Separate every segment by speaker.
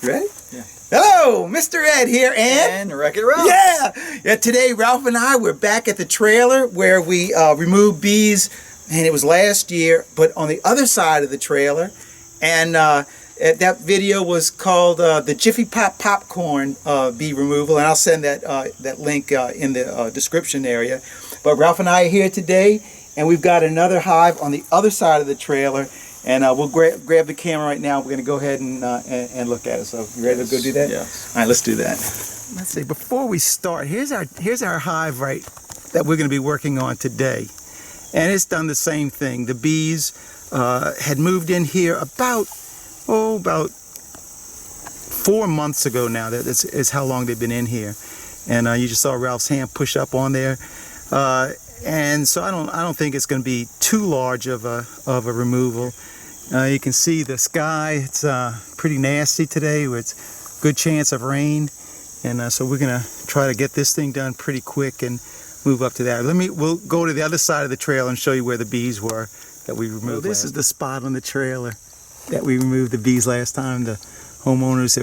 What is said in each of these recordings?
Speaker 1: You ready?
Speaker 2: Yeah.
Speaker 1: Hello, Mr. Ed here,
Speaker 2: and Wreck-It Ralph.
Speaker 1: Yeah. Today, Ralph and I we're back at the trailer where we removed bees, and it was last year, but on the other side of the trailer, and that video was called the Jiffy Pop Popcorn bee removal, and I'll send that link in the description area. But Ralph and I are here today, and we've got another hive on the other side of the trailer. And we'll grab the camera right now. We're going to go ahead and look at it. So you ready to go do that?
Speaker 2: Yes.
Speaker 1: All right, let's do that. Let's see. Before we start, here's our hive that we're going to be working on today, and it's done the same thing. The bees had moved in here about 4 months ago now. That is how long they've been in here, and you just saw Ralph's hand push up on there. And so I don't think it's going to be too large of a removal. You can see the sky. It's pretty nasty today with good chance of rain, and so we're going to try to get this thing done pretty quick and move up to that. We'll go to the other side of the trailer and show you where the bees were that we removed. Well, this is the spot on the trailer that we removed the bees last time. The homeowners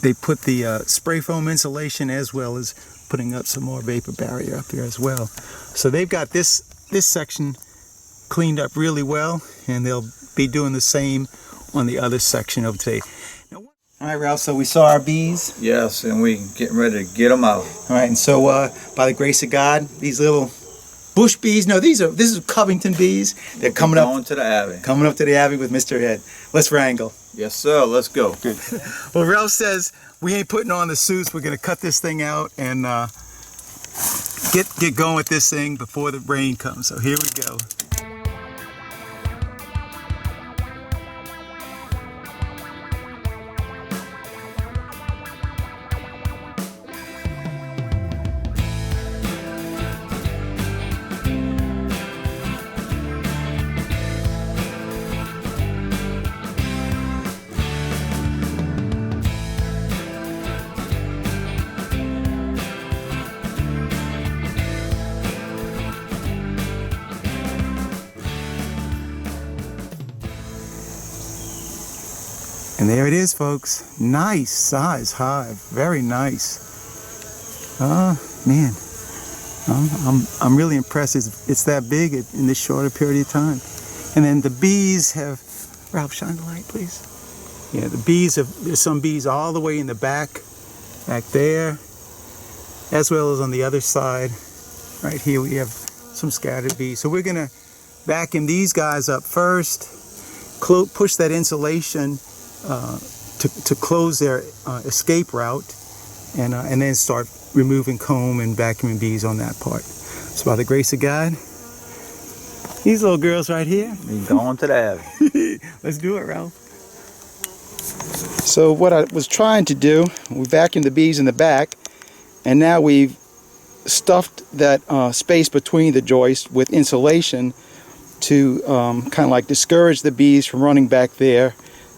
Speaker 1: they put the spray foam insulation as well as putting up some more vapor barrier up here as well. So they've got this section cleaned up really well, and they'll be doing the same on the other section of today. Now, all right, Ralph, so we saw our bees.
Speaker 2: Yes, and we getting ready to get them out.
Speaker 1: All right, and so by the grace of God, these little bush bees, no, this is Covington bees. They're coming up
Speaker 2: to the Abbey.
Speaker 1: Coming up to the Abbey with Mr. Ed. Let's wrangle.
Speaker 2: Yes, sir, let's go.
Speaker 1: Good. Well, Ralph says we ain't putting on the suits. We're going to cut this thing out and get going with this thing before the rain comes. So here we go. And there it is, folks. Nice size hive, very nice. Man, I'm really impressed. It's that big in this shorter period of time. And then the bees have, Ralph, shine the light, please. Yeah, the bees there's some bees all the way in the back there, as well as on the other side. Right here we have some scattered bees. So we're gonna vacuum these guys up first, push that insulation to close their escape route, and then start removing comb and vacuuming bees on that part. So by the grace of God, these little girls right here.
Speaker 2: Going to the Abbey.
Speaker 1: Let's do it, Ralph. So what I was trying to do, we vacuumed the bees in the back, and now we've stuffed that space between the joists with insulation to kind of like discourage the bees from running back there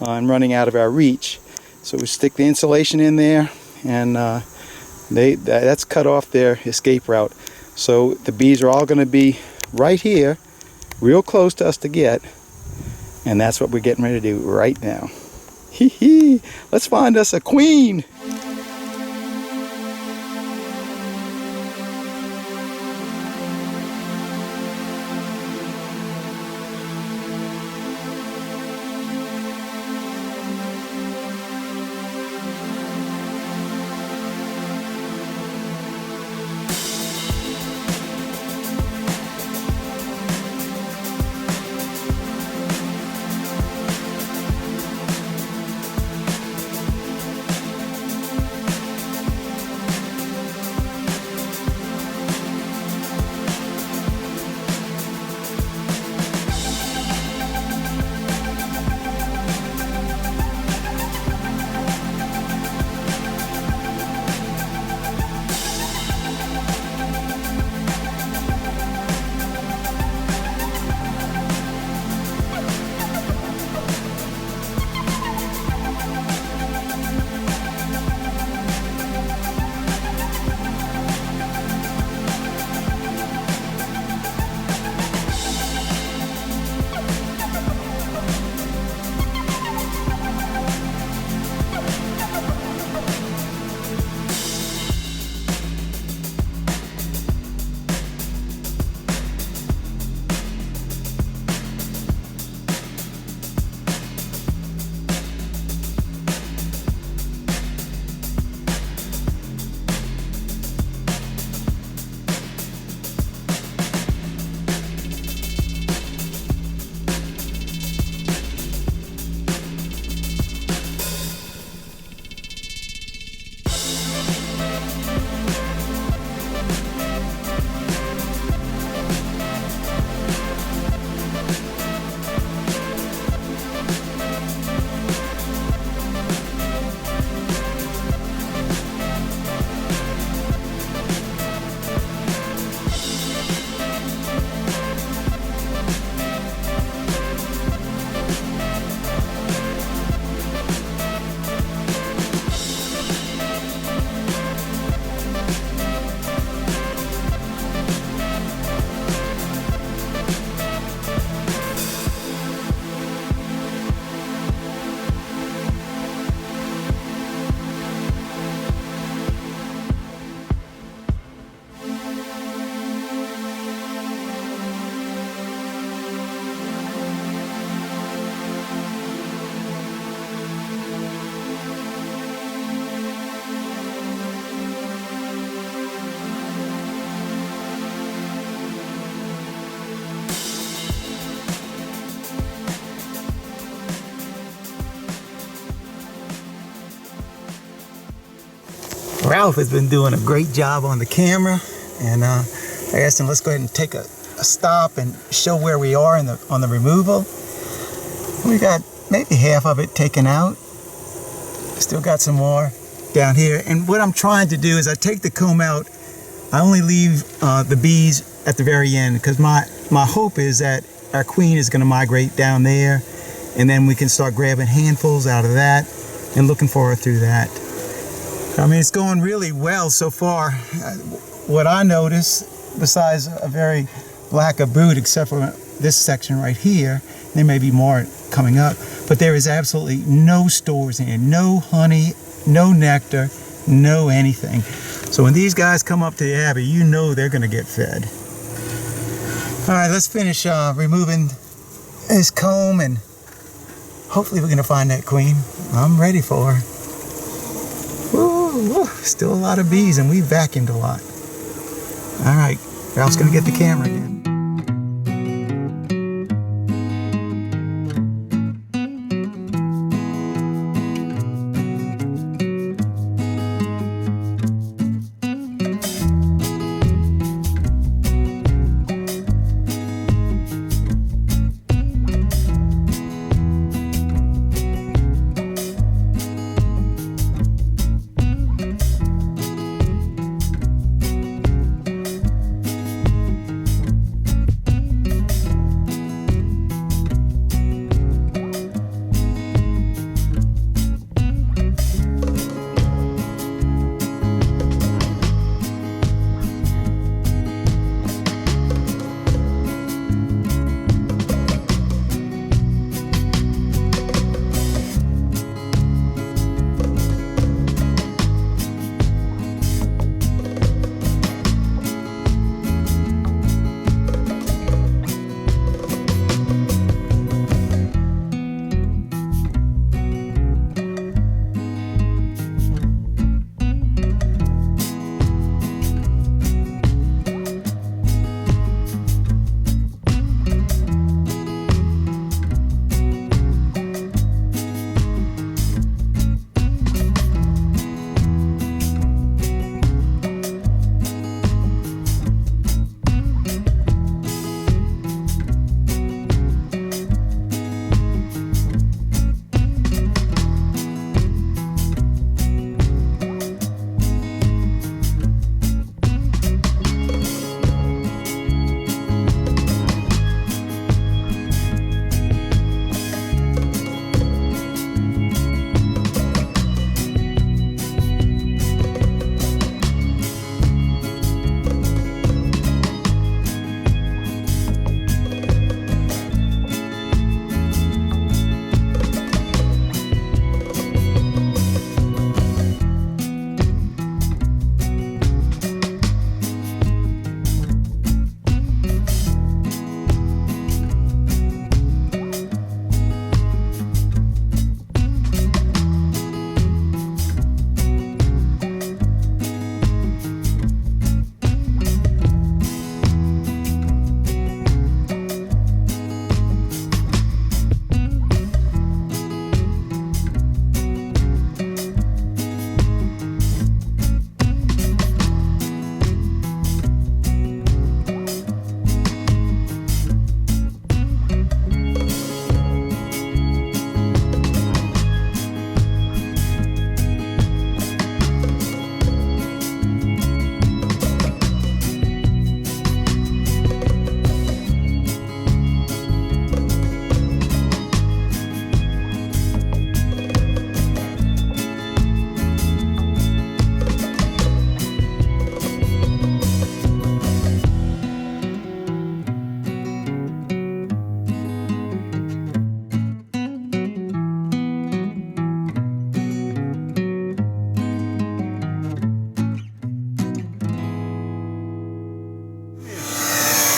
Speaker 1: and running out of our reach. So we stick the insulation in there, and that's cut off their escape route. So the bees are all going to be right here, real close to us to get, and that's what we're getting ready to do right now. Hee hee! Let's find us a queen! Ralph has been doing a great job on the camera, and I asked him, let's go ahead and take a stop and show where we are on the removal. We got maybe half of it taken out. Still got some more down here. And what I'm trying to do is I take the comb out. I only leave the bees at the very end, because my hope is that our queen is going to migrate down there, and then we can start grabbing handfuls out of that and looking for her through that. I mean, it's going really well so far. What I notice, besides a very lack of brood, except for this section right here, there may be more coming up, but there is absolutely no stores in here, no honey, no nectar, no anything. So when these guys come up to the abbey, you know they're going to get fed. All right, let's finish removing this comb, and hopefully we're going to find that queen. I'm ready for her. Woo, still a lot of bees, and we vacuumed a lot. All right, Ralph's going to get the camera again.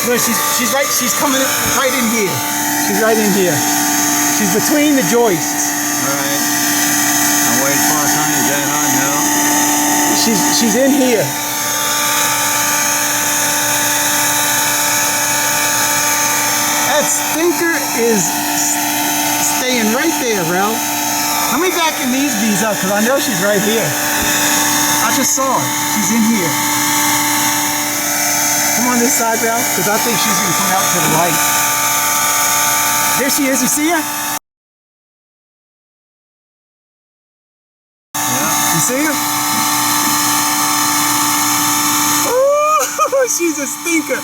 Speaker 1: Look, she's coming right in here. She's right in here. She's between the joists.
Speaker 2: Alright. I'm waiting for her, honey. Is that hot now?
Speaker 1: She's in here. That stinker is staying right there, Ralph. Let me vacuum these bees up, because I know she's right here. I'll just saw her. She's in here. Come on this side, Ralph, because I think she's going to come out to the light. There she is. You see her?
Speaker 2: Yeah.
Speaker 1: You see her? Oh, she's a stinker.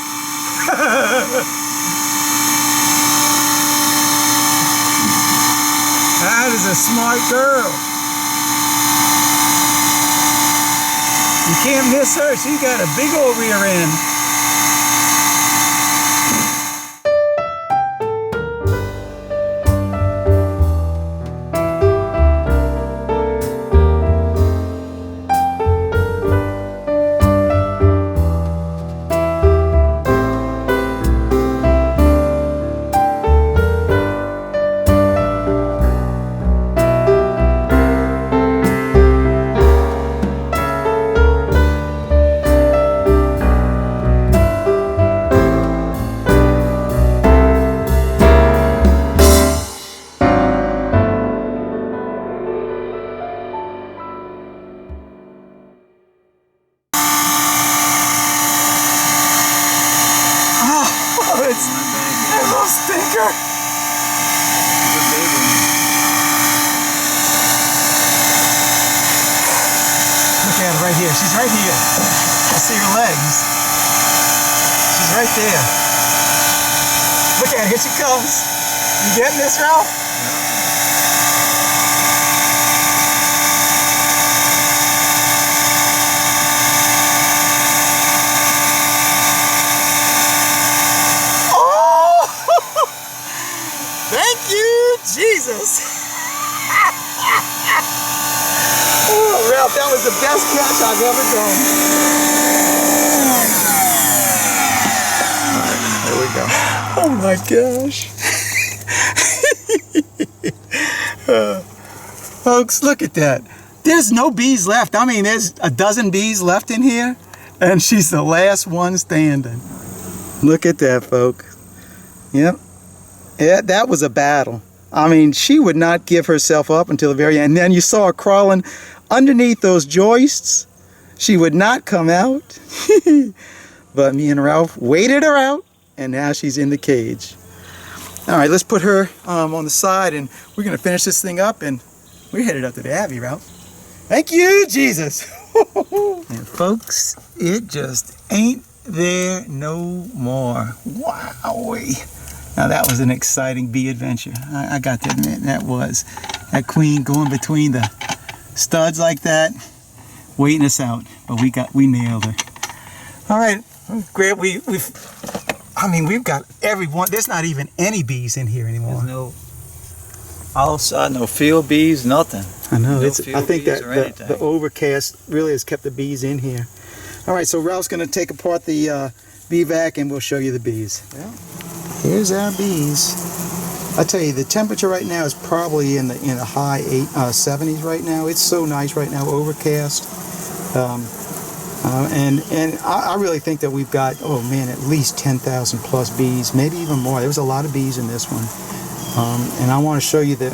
Speaker 1: That is a smart girl. You can't miss her. She's got a big old rear end. It's a little stinker. Look at her right here. She's right here. I see her legs. She's right there. Look at her. Here she comes. You getting this, Ralph? Thank you, Jesus. Oh, Ralph, that was the best catch I've ever done. All right, there we go. Oh my gosh. Folks, look at that. There's no bees left. I mean, there's a dozen bees left in here, and she's the last one standing. Look at that, folks. Yep. Yeah, that was a battle. I mean, she would not give herself up until the very end. And then you saw her crawling underneath those joists. She would not come out. But me and Ralph waited her out, and now she's in the cage. All right, let's put her on the side, and we're going to finish this thing up, and we're headed up to the Abbey, Ralph. Thank you, Jesus. And folks, it just ain't there no more. Wowee. Now that was an exciting bee adventure. I got to admit, that was. That queen going between the studs like that, waiting us out. But we nailed her. All right, great. We've got everyone. There's not even any bees in here anymore.
Speaker 2: There's no outside, no field bees, nothing.
Speaker 1: I know.
Speaker 2: No
Speaker 1: I think that
Speaker 2: anything.
Speaker 1: the overcast really has kept the bees in here. All right, so Ralph's going to take apart the bee vac, and we'll show you the bees. Yeah. Here's our bees. I tell you, the temperature right now is probably in the high 70s right now. It's so nice right now, overcast, and I really think that we've got, oh man, at least 10,000 plus bees, maybe even more. There was a lot of bees in this one, and I want to show you that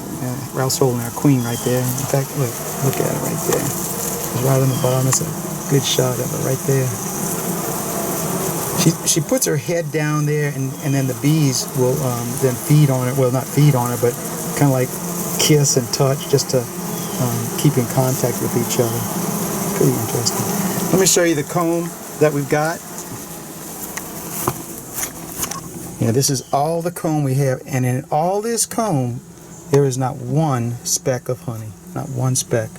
Speaker 1: Ralph's holding our queen right there. In fact, look at it right there. It's right on the bottom. It's a good shot of it right there. She puts her head down there, and then the bees will then feed on it. Well, not feed on her, but kind of like kiss and touch just to keep in contact with each other. Pretty interesting. Let me show you the comb that we've got. Yeah, this is all the comb we have, and in all this comb, there is not one speck of honey. Not one speck.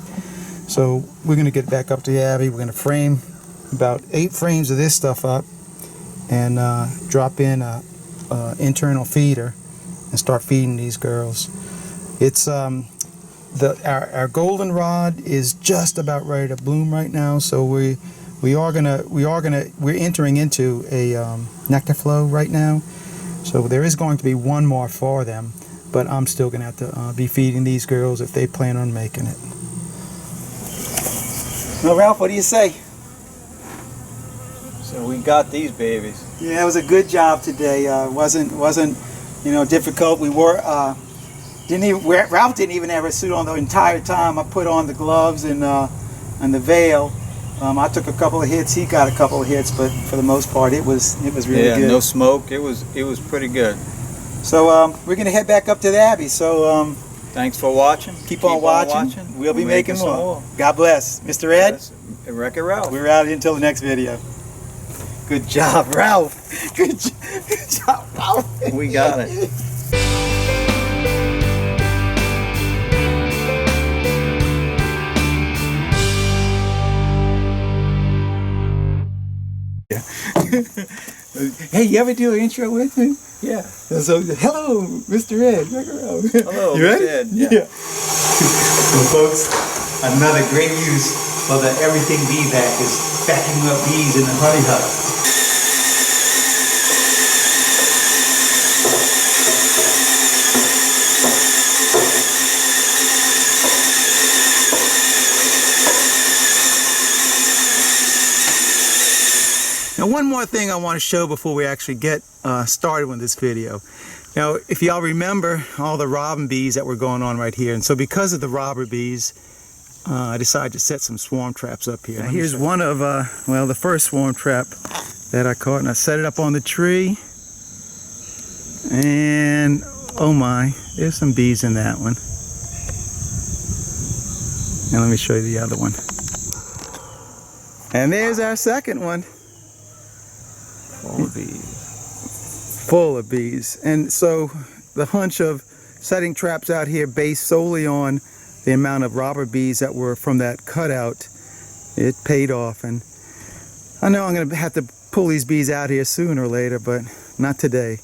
Speaker 1: So we're going to get back up to the Abbey. We're going to frame about 8 frames of this stuff up, and drop in a internal feeder and start feeding these girls. It's our goldenrod is just about ready to bloom right now, so we're entering into a nectar flow right now. So there is going to be one more for them, but I'm still going to have to be feeding these girls if they plan on making it. Well, Ralph, what do you say?
Speaker 2: So we got these babies.
Speaker 1: Yeah, it was a good job today. Wasn't difficult. We were Ralph didn't even have a suit on the entire time. I put on the gloves and the veil, I took a couple of hits. He got a couple of hits, but for the most part, it was really
Speaker 2: Yeah,
Speaker 1: good.
Speaker 2: no smoke. It was pretty good.
Speaker 1: So we're gonna head back up to the Abbey. So
Speaker 2: Thanks for watching.
Speaker 1: keep on watching. We'll be making
Speaker 2: some
Speaker 1: more. God bless, Mr. Ed.
Speaker 2: Yes. Wreck-It Ralph.
Speaker 1: We're out until the next video. Good job, Ralph. Good job, Ralph.
Speaker 2: We got it.
Speaker 1: Hey, you ever do an intro with me?
Speaker 2: Yeah.
Speaker 1: So, hello, Mr. Ed.
Speaker 2: Hello,
Speaker 1: You ready?
Speaker 2: Mr. Ed. Yeah.
Speaker 1: So, folks, another great use for the everything bee vac is vacuuming up bees in the honey hut. Now, one more thing I want to show before we actually get started with this video. Now, if y'all remember all the robin bees that were going on right here, and so because of the robber bees, I decided to set some swarm traps up here. Now, here's one of, well, the first swarm trap that I caught, and I set it up on the tree, and oh my, there's some bees in that one. Now let me show you the other one. And there's our second one.
Speaker 2: Full of bees.
Speaker 1: Full of bees. And so the hunch of setting traps out here based solely on the amount of robber bees that were from that cutout, it paid off. And I know I'm going to have to pull these bees out here sooner or later, but not today.